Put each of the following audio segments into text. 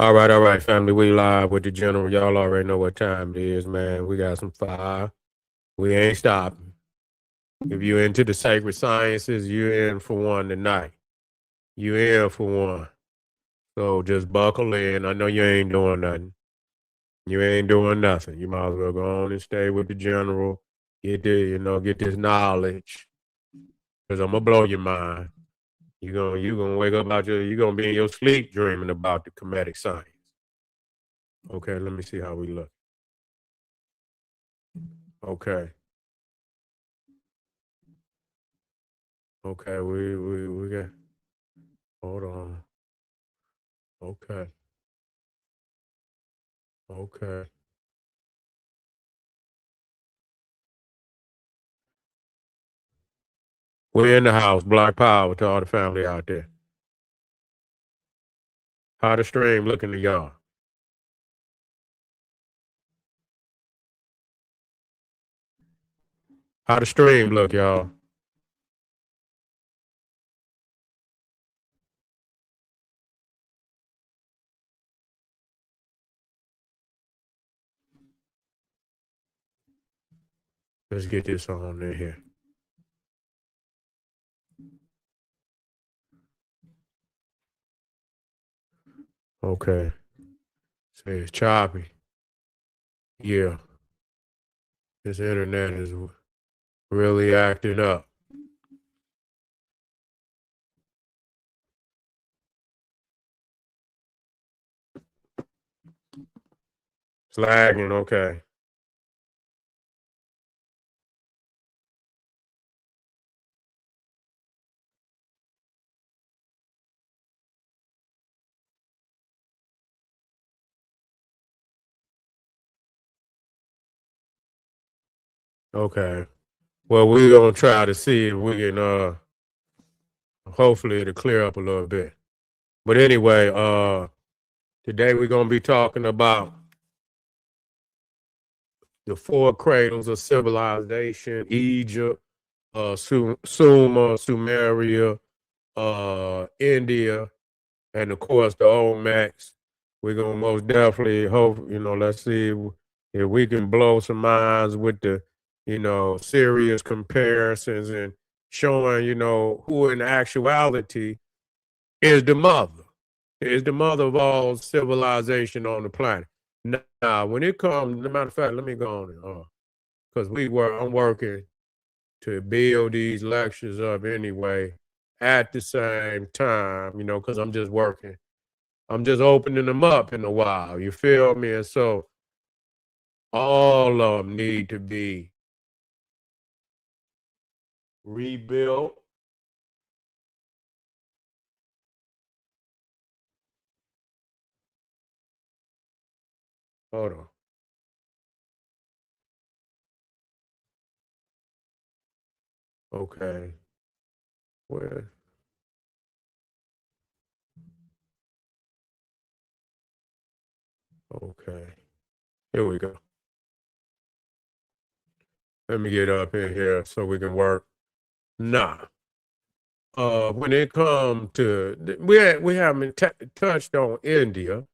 All right, family. We live with the general. Y'all already know what time it is, man. We got some fire. We ain't stopping. If you into the sacred sciences, you're in for one tonight. You in for one. So just buckle in. I know you ain't doing nothing. You ain't doing nothing. You might as well go on and stay with the general. Get this knowledge. Cause I'm gonna blow your mind. You gonna wake up you gonna be in your sleep dreaming about the comedic science. Okay, let me see how we look. Okay. Okay, we got hold on. Okay. Okay. We're in the house. Black power to all the family out there. How the stream looking to y'all? How the stream look, y'all? Let's get this on in here. Okay. Say it's choppy. Yeah. This internet is really acting up. It's lagging, okay. Okay. Well, we're gonna try to see if we can hopefully it'll clear up a little bit. But anyway, today we're gonna be talking about the four cradles of civilization: Egypt, Sumeria, India, and of course the Olmecs. We're gonna most definitely hope, let's see if we can blow some minds with the, serious comparisons and showing, who in actuality is the mother of all civilization on the planet. Now, when it comes, as a matter of fact, let me go on because I'm working to build these lectures up anyway at the same time, because I'm just working. I'm just opening them up in a while. You feel me? And so all of them need to be rebuilt. Hold on. Okay. Where? Okay. Here we go. Let me get up in here so we can work. Nah. When it comes to we haven't touched on India,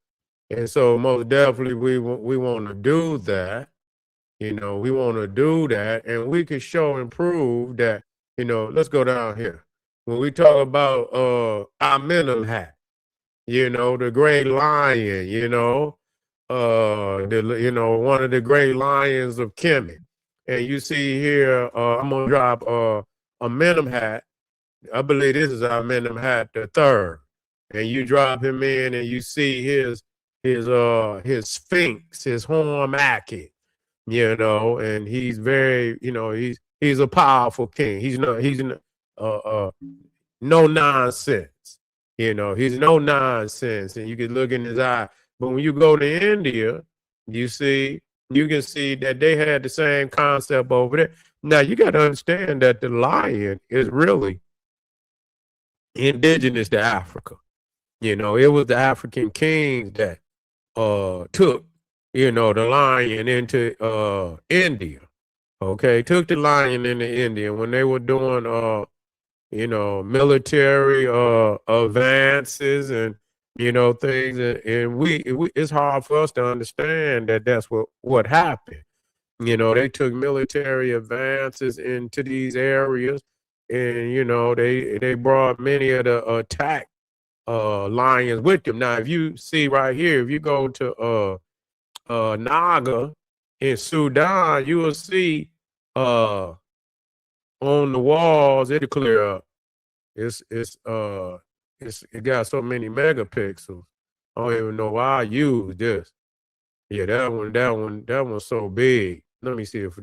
and so most definitely we want to do that. We want to do that, and we can show and prove that. Let's go down here. When we talk about Amenemhat, the great lion, one of the great lions of Kemet, and you see here, I'm gonna drop Amenemhat. I believe this is Amenemhat the third, and you drop him in, and you see his sphinx, his horn macket, and he's very, he's a powerful king. He's no nonsense. He's no nonsense, and you can look in his eye. But when you go to India, you can see that they had the same concept over there. Now you got to understand that the lion is really indigenous to Africa. It was the African kings that took, the lion into India. Okay, took the lion into India when they were doing military advances and things, and it's hard for us to understand that that's what happened. They took military advances into these areas, and they brought many of the attack lions with them. Now, if you see right here, if you go to Naga in Sudan, you will see uh on the walls, it'll clear up. It got so many megapixels. I don't even know why I use this. Yeah, that one's so big. Let me see if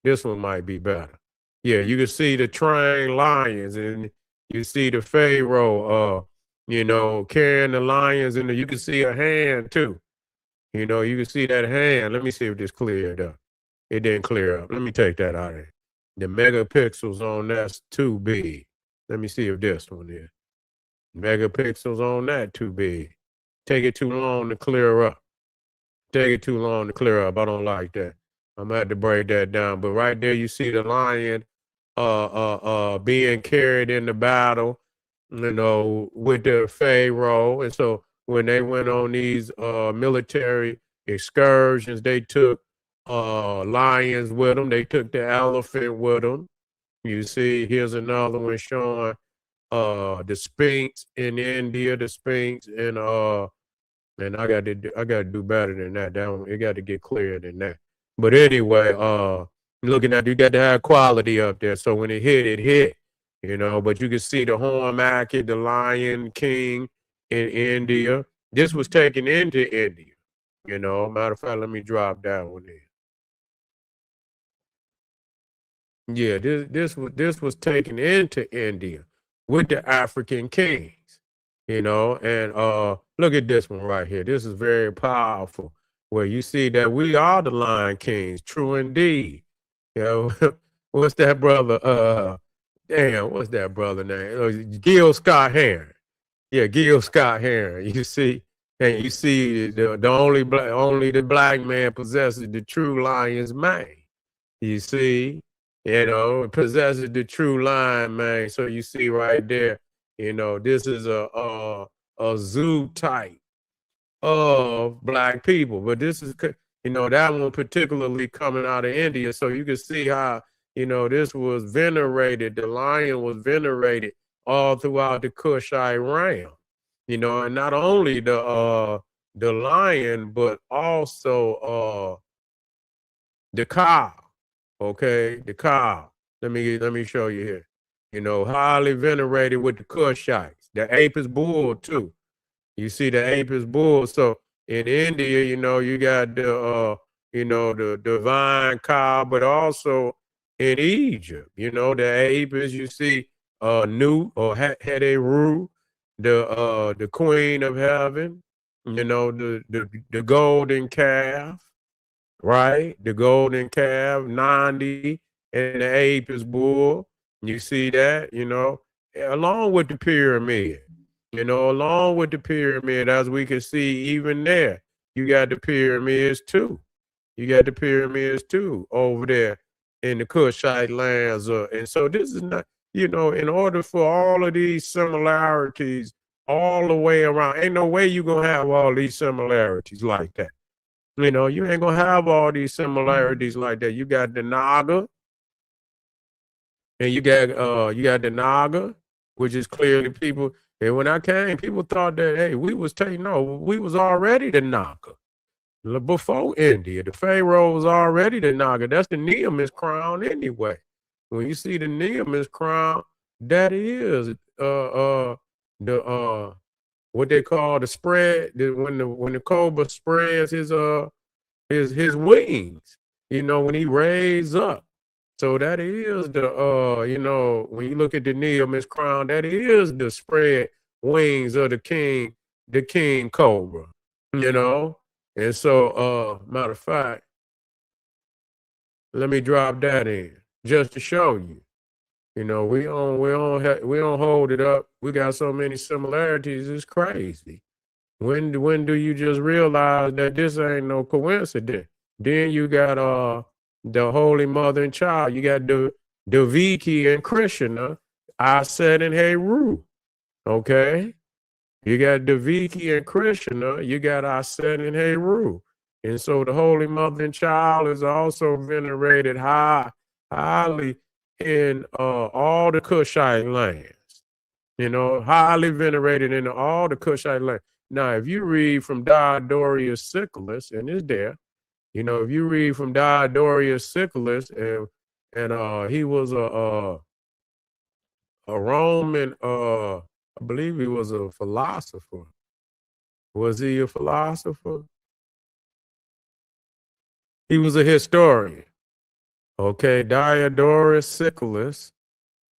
this one might be better. Yeah, you can see the trained lions, and you see the pharaoh carrying the lions, and you can see a hand too. You can see that hand. Let me see if this cleared up. It didn't clear up. Let me take that out of it. The megapixels on that's too big. Let me see if this one is. Megapixels on that too big. Take it too long to clear up. Take it too long to clear up. I don't like that. I'm gonna have to break that down. But right there, you see the lion being carried in the battle, with the pharaoh. And so when they went on these military excursions, they took lions with them. They took the elephant with them. You see, here's another one showing the Sphinx in India, the Sphinx, and I got to do better than that. That one, it got to get clearer than that. But anyway, looking at, you got to have quality up there. So when it hit. But you can see the horn-macket, the Lion King in India. This was taken into India. Matter of fact, let me drop that one in. Yeah, this was taken into India with the African kings, and look at this one right here. This is very powerful, where you see that we are the Lion Kings, true indeed. What's that brother? What's that brother name? Gil Scott Heron. Yeah, Gil Scott Heron. You see, and you see the only the black man possesses the true lion's mane. You see, it possesses the true lion, man. So you see right there, this is a zoo type of black people, but this is, that one particularly coming out of India. So you can see how, this was venerated. The lion was venerated all throughout the Kushite realm, and not only the lion, but also the cow. Okay, the cow. Let me show you here. Highly venerated with the Kushites. The Apis bull too. You see the Apis bull. So in India, you got the divine cow, but also in Egypt, the Apis. You see Nut or Heteru, the queen of heaven. The golden calf. Right? The golden calf, Nandi, and the Apis bull. You see that, along with the pyramid. Along with the pyramid, as we can see, even there, you got the pyramids too. You got the pyramids too over there in the Kushite lands. And so this is not, in order for all of these similarities all the way around, ain't no way you're going to have all these similarities like that. You ain't gonna have all these similarities like that. You got the Naga, and you got the Naga, which is clearly people. And when I came, people thought that, hey, we was already the Naga before India. The Pharaoh was already the Naga. That's the Nemesis crown anyway. When you see the Nemesis crown, that is the what they call the spread. When the cobra spreads his wings, when he raised up. So that is the when you look at the Nemesis crown, that is the spread wings of the king cobra, And so matter of fact, let me drop that in just to show you. We don't hold it up. We got so many similarities, it's crazy. When do you just realize that this ain't no coincidence? Then you got the Holy Mother and Child. You got the Viki and Krishna, Aset and Heru. Okay, You got Deviki and Krishna. You got Aset and Heru. And so the Holy Mother and Child is also venerated highly in all the Kushite lands. You know, highly venerated in all the Kushite lands. Now, if you read from Diodorus Siculus, and it's there, you know, if you read from Diodorus Siculus, and he was a Roman, I believe he was a philosopher. Was he a philosopher? He was a historian. Okay, Diodorus Siculus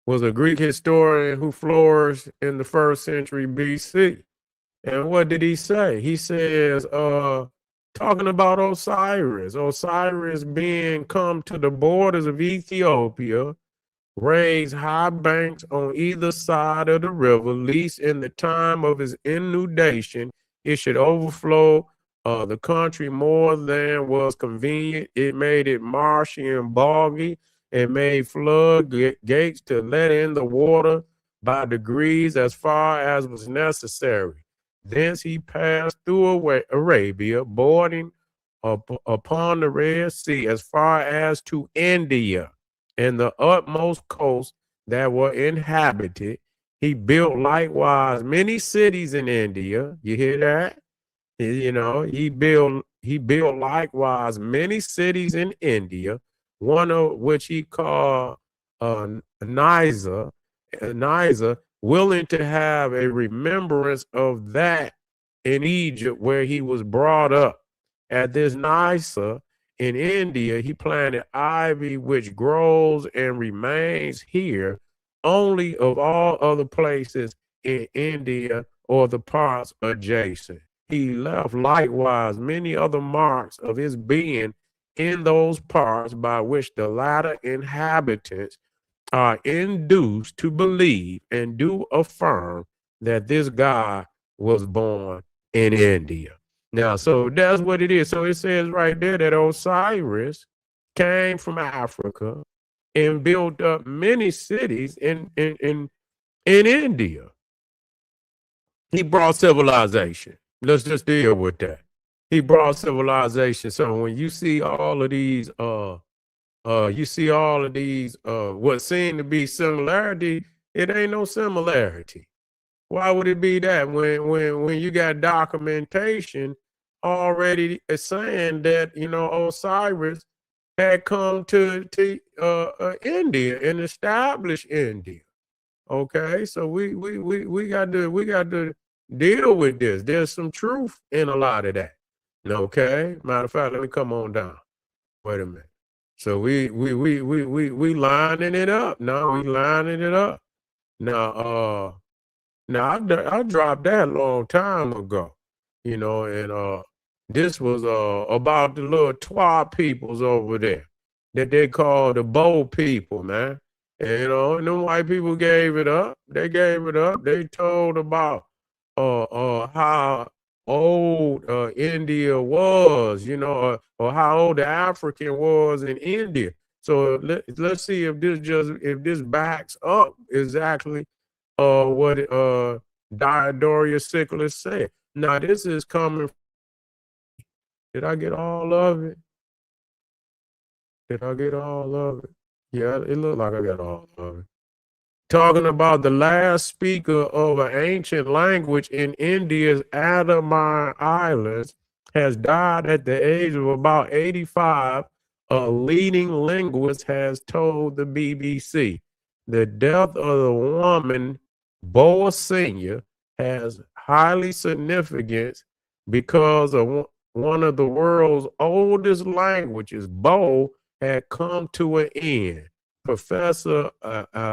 was a Greek historian who flourished in the 1st century BC. And what did he say? He says, talking about Osiris being come to the borders of Ethiopia, raised high banks on either side of the river, lest in the time of his inundation it should overflow the country more than was convenient. It made it marshy and boggy, and made flood gates to let in the water by degrees as far as was necessary. Thence he passed through Arabia, boarding upon the Red Sea as far as to India and the utmost coast that were inhabited. He built likewise many cities in India. You hear that? You know, he built likewise many cities in India, one of which he called Niza, willing to have a remembrance of that in Egypt where he was brought up. At this Niza in India, he planted ivy, which grows and remains here only of all other places in India or the parts adjacent. He left likewise many other marks of his being in those parts by which the latter inhabitants are induced to believe and do affirm that this God was born in India. Now, so that's what it is. So it says right there that Osiris came from Africa and built up many cities in India. He brought civilization. Let's just deal with that. He brought civilization. So when you see all of these what seem to be similarity, it ain't no similarity. Why would it be that when you got documentation already saying that, you know, Osiris had come to India and established India? Okay, so we got to deal with this. There's some truth in a lot of that. Okay, matter of fact, let me come on down. Wait a minute. So we lining it up. Now we lining it up. Now I dropped that a long time ago, you know, and this was about the little Twa peoples over there that they call the Bow people, man. And, you know, and them white people gave it up. They gave it up. They told about how old India was, you know, or how old the African was in India. So let's see if this backs up exactly what Diodorus Siculus said. Now this is coming. Did I get all of it? Did I get all of it? Yeah, it looked like I got all of it. Talking about the last speaker of an ancient language in India's Andaman Islands has died at the age of about 85, a leading linguist has told the BBC. The death of the woman, Boa Senior, has highly significance because of one of the world's oldest languages, Bo, had come to an end. Professor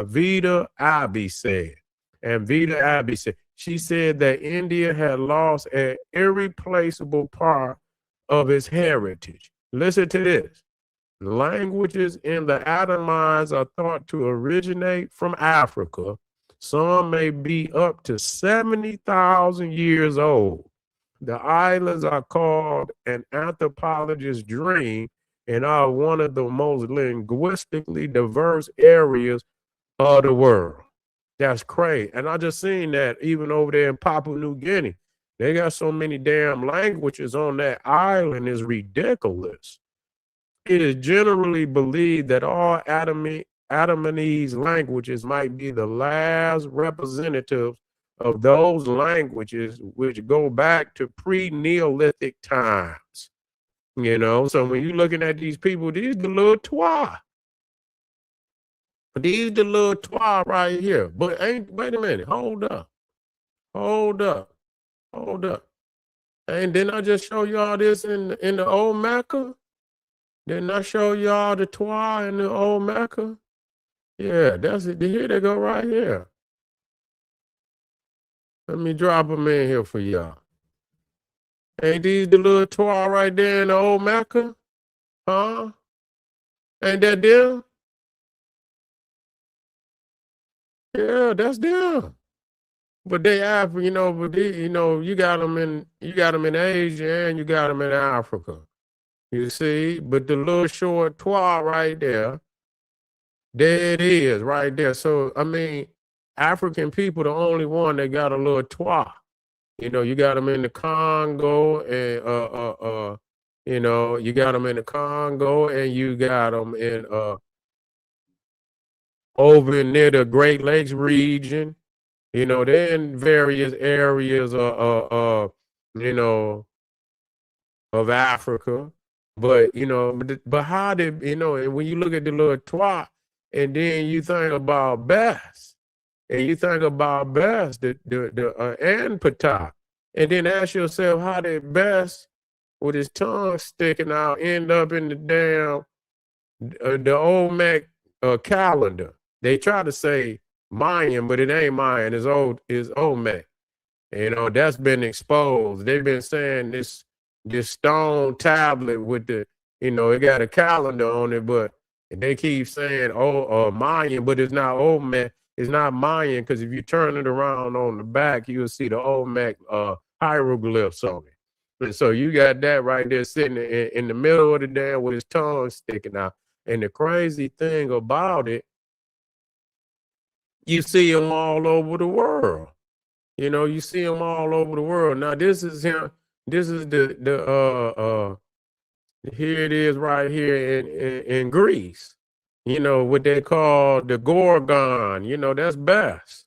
Vida Abbey said. And Vida Abbey said, she said that India had lost an irreplaceable part of its heritage. Listen to this. Languages in the Andamans are thought to originate from Africa. Some may be up to 70,000 years old. The islands are called an anthropologist's dream and are one of the most linguistically diverse areas of the world. That's crazy. And I just seen that even over there in Papua New Guinea. They got so many damn languages on that island is ridiculous. It is generally believed that all Adamese languages might be the last representatives of those languages which go back to pre-Neolithic times. So when you're looking at these people, these the little twa. These the little twa right here. But wait a minute, hold up. Hold up. And didn't I just show y'all this in the old Mecca? Didn't I show y'all the twa in the old Mecca? Yeah, that's it. Here they go right here. Let me drop them in here for y'all. Ain't these the little twa right there in the old Mecca? Huh? Ain't that them? Yeah, that's them. But they Africa, you got them in Asia and you got them in Africa. You see, but the little short twa right there, there it is right there. So I mean, African people the only one that got a little twa. You got them in the Congo and you got them in the Congo and you got them in over near the Great Lakes region. They're in various areas of Africa. But how did, and when you look at the little twat, and then you think about Bess, and you think about Bess, the and Ptah, and then ask yourself, how did Bess, with his tongue sticking out, end up in the damn, the Olmec calendar? They try to say Mayan, but it ain't Mayan. It's Olmec. That's been exposed. They've been saying this stone tablet with it got a calendar on it, but they keep saying Mayan, but it's not Olmec. It's not Mayan, because if you turn it around on the back, you'll see the Olmec hieroglyphs on it. And so you got that right there sitting in the middle of the damn with his tongue sticking out. And the crazy thing about it, you see him all over the world. You see him all over the world. Now this is him. This is the here it is right here in Greece. What they call the Gorgon. That's Bess.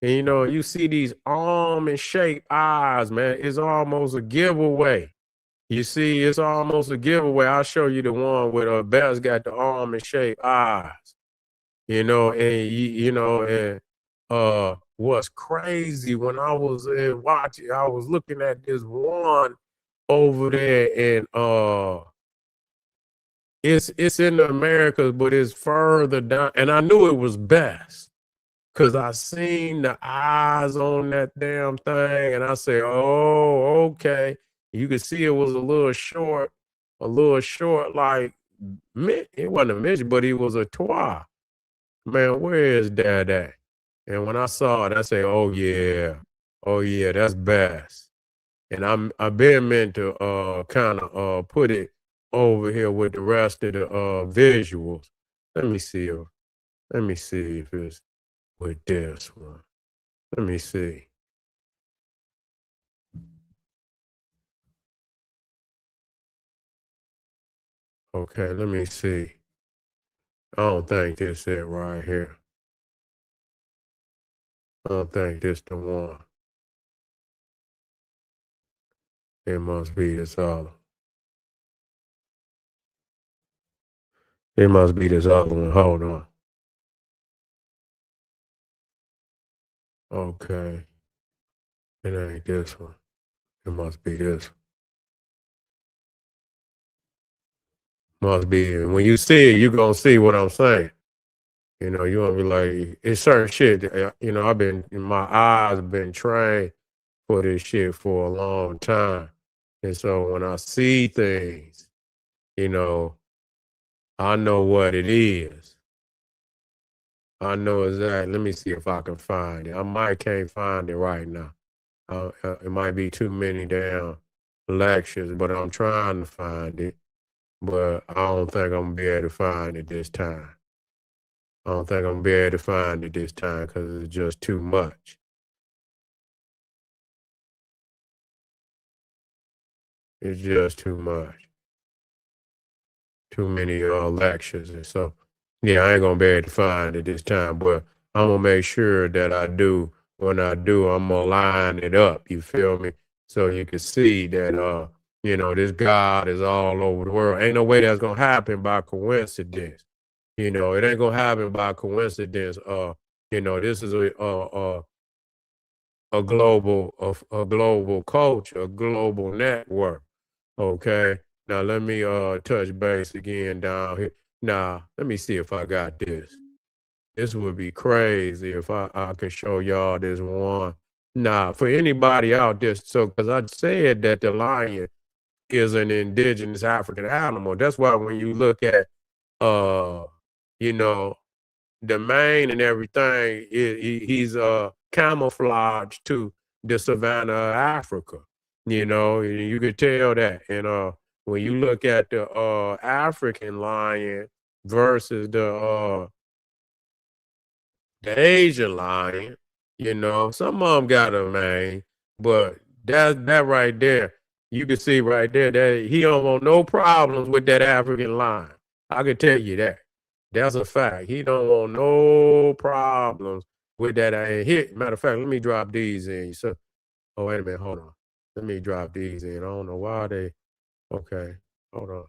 And you see these almond shaped eyes, man. It's almost a giveaway. You see, it's almost a giveaway. I'll show you the one where Bess got the almond shaped eyes. And what's crazy, when I was watching, I was looking at this one over there, and it's in the Americas, but it's further down, and I knew it was Bess because I seen the eyes on that damn thing, and I said, oh, okay. You could see it was a little short, like, it wasn't a midget, but it was a twa. Man, where is that at? And when I saw it, I say, oh yeah, that's Bass. And I've been meant to kind of put it over here with the rest of the visuals. Let me see if it's with this one. Let me see. Okay, let me see. I don't think this it right here. I don't think this the one. It must be this other. It must be this other one. Hold on. Okay. It ain't this one. It must be this. Must be. And when you see it, you're going to see what I'm saying. You're going to be like, it's certain shit. My eyes have been trained for this shit for a long time. And so when I see things, I know what it is. I know exactly. Let me see if I can find it. I might can't find it right now. It might be too many damn lectures, but I'm trying to find it. But I don't think I'm gonna be able to find it this time. I don't think I'm gonna be able to find it this time because it's just too much. It's just too much. Too many lectures. And so, yeah, I ain't gonna be able to find it this time, but I'm gonna make sure that I do. When I do, I'm gonna line it up. You feel me? So you can see that, this God is all over the world. Ain't no way that's gonna happen by coincidence. It ain't gonna happen by coincidence. This is a global culture, a global network. Okay. Now let me touch base again down here. Now, let me see if I got this. This would be crazy if I could show y'all this one. Now, for anybody out there, so because I said that the lion is an indigenous African animal. That's why when you look at uh, you know, the mane and everything, he's camouflaged to the savannah of Africa. You could tell that. And when you look at the African lion versus the Asian lion, some of them got a mane, but that right there, you can see right there that he don't want no problems with that African lion. I can tell you that. That's a fact. He don't want no problems with that. And here, matter of fact, let me drop these in. So, oh wait a minute, hold on. Let me drop these in. I don't know why they. Okay, hold on.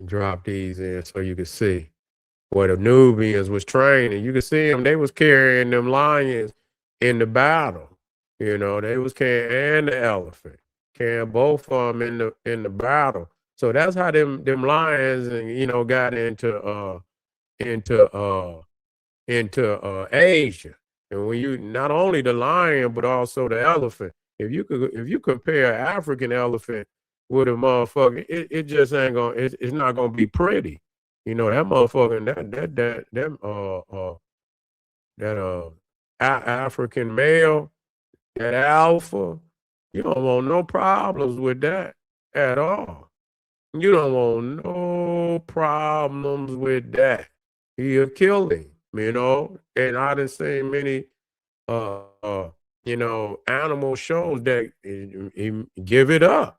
Drop these in so you can see where the Nubians was training. You can see them, they was carrying them lions in the battle. They was carrying and the elephant, carrying both of them in the battle. So that's how them lions and got into Asia. And when you not only the lion but also the elephant, if you compare African elephant with a motherfucker, it just ain't gonna it's not gonna be pretty. That motherfucker that African male, that alpha, you don't want no problems with that at all. You don't want no problems with that. He'll kill him. And I done seen many animal shows that give it up.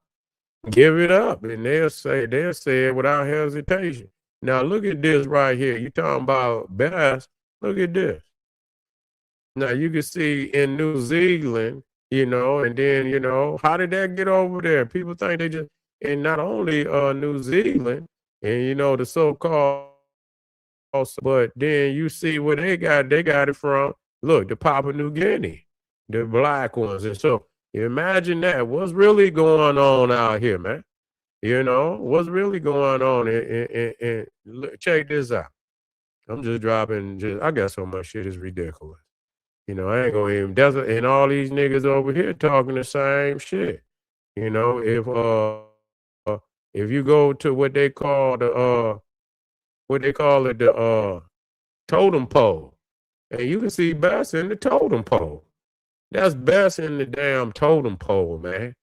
Give it up. And they'll say it without hesitation. Now look at this right here. You talking about bass. Look at this. Now you can see in New Zealand, and then, how did that get over there? People think they just and not only New Zealand and the so-called, but then you see where they got it from. Look, the Papua New Guinea, the black ones. And so imagine that. What's really going on out here, man? What's really going on? And look, check this out. I'm just dropping. I got so much shit is ridiculous. I ain't gonna even desert and all these niggas over here talking the same shit. If if you go to what they call it, the totem pole, and you can see Bess in the totem pole. That's Bess in the damn totem pole, man.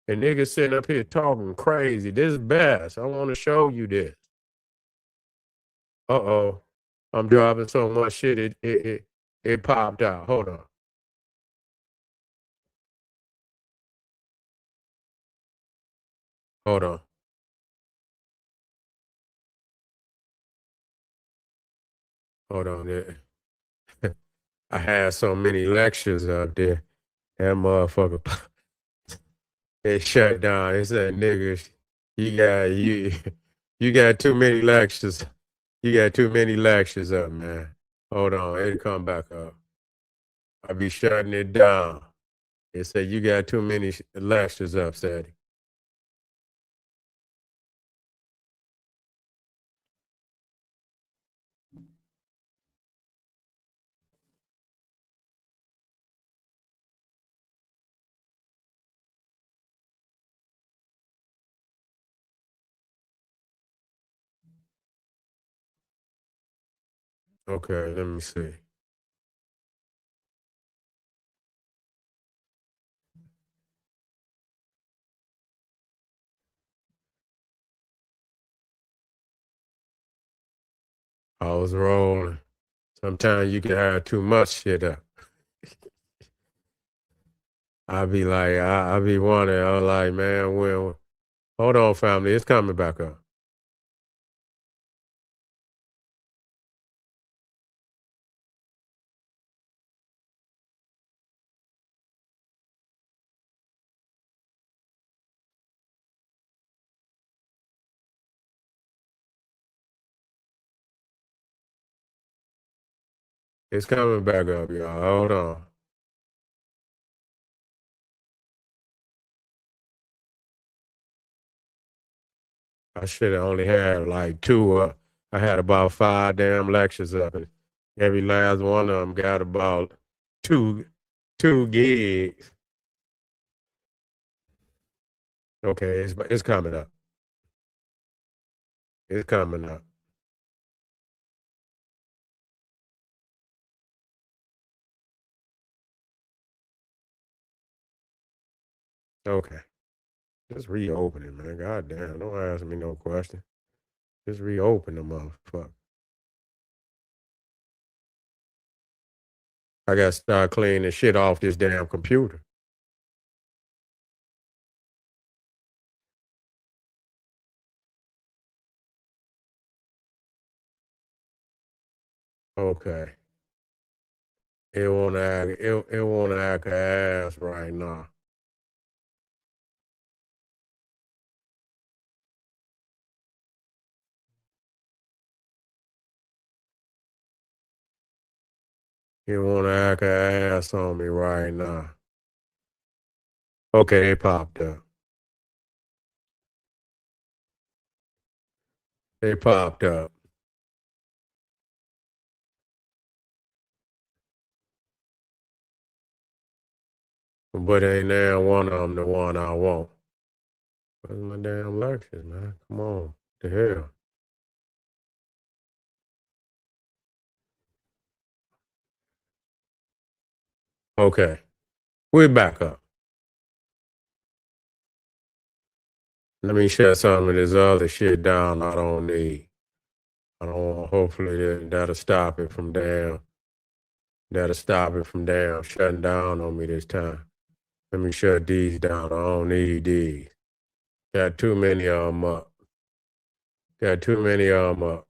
And niggas sitting up here talking crazy. This is Bess. I want to show you this. Uh-oh. I'm dropping so much shit it popped out. Hold on. Hold on. Hold on there. I had so many lectures up there. That motherfucker it shut down. It said niggas, you you got too many lectures. You got too many lectures up, man. Hold on, it'll come back up. I be shutting it down. It said you got too many lectures up, Seti. Okay, let me see. I was rolling. Sometimes you can have too much shit up. I be like, I be wondering, I'm like, man, hold on, family, it's coming back up. It's coming back up, y'all. Hold on. I should have only had like two. I had about 5 damn lectures up, and every last one of them got about two, 2 gigs. Okay, it's coming up. It's coming up. Okay, just reopen it, man. God damn, don't ask me no question. Just reopen the motherfucker. I got to start cleaning shit off this damn computer. Okay. It won't act ass right now. It won't act ass on me right now. Okay, it popped up. It popped up. But ain't now one of them the one I want. Where's my damn lectures, man? Come on. The hell? Okay. We're back up. Let me shut some of this other shit down I don't need. I don't want, hopefully that'll stop it from shutting down on me this time. Let me shut these down. I don't need these. Got too many of them up. Got too many of them up.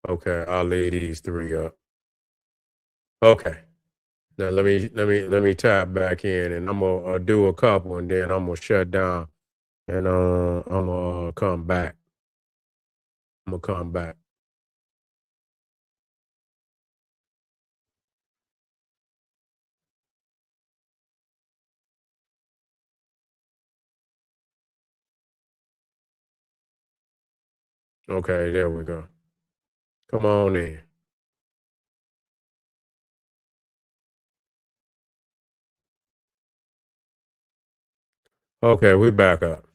Okay, I'll leave these 3 up. Okay. Now let me tap back in, and I'm gonna do a couple, and then I'm gonna shut down, and I'm gonna come back. I'm gonna come back. Okay, there we go. Come on in. Okay, we back up.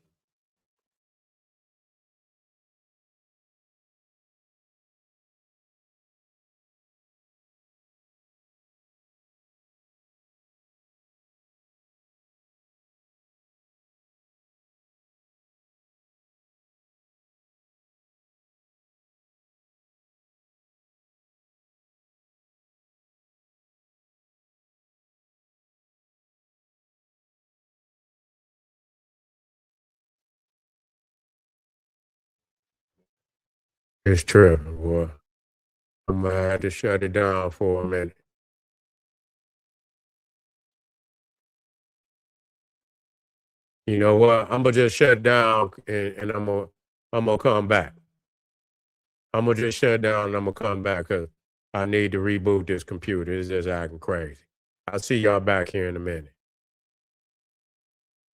It's tripping, boy. I'm gonna have to shut it down for a minute. You know what? I'm gonna just shut down, and I'm gonna come back. I'm gonna just shut down, and I'm gonna come back because I need to reboot this computer. It's just acting crazy. I'll see y'all back here in a minute.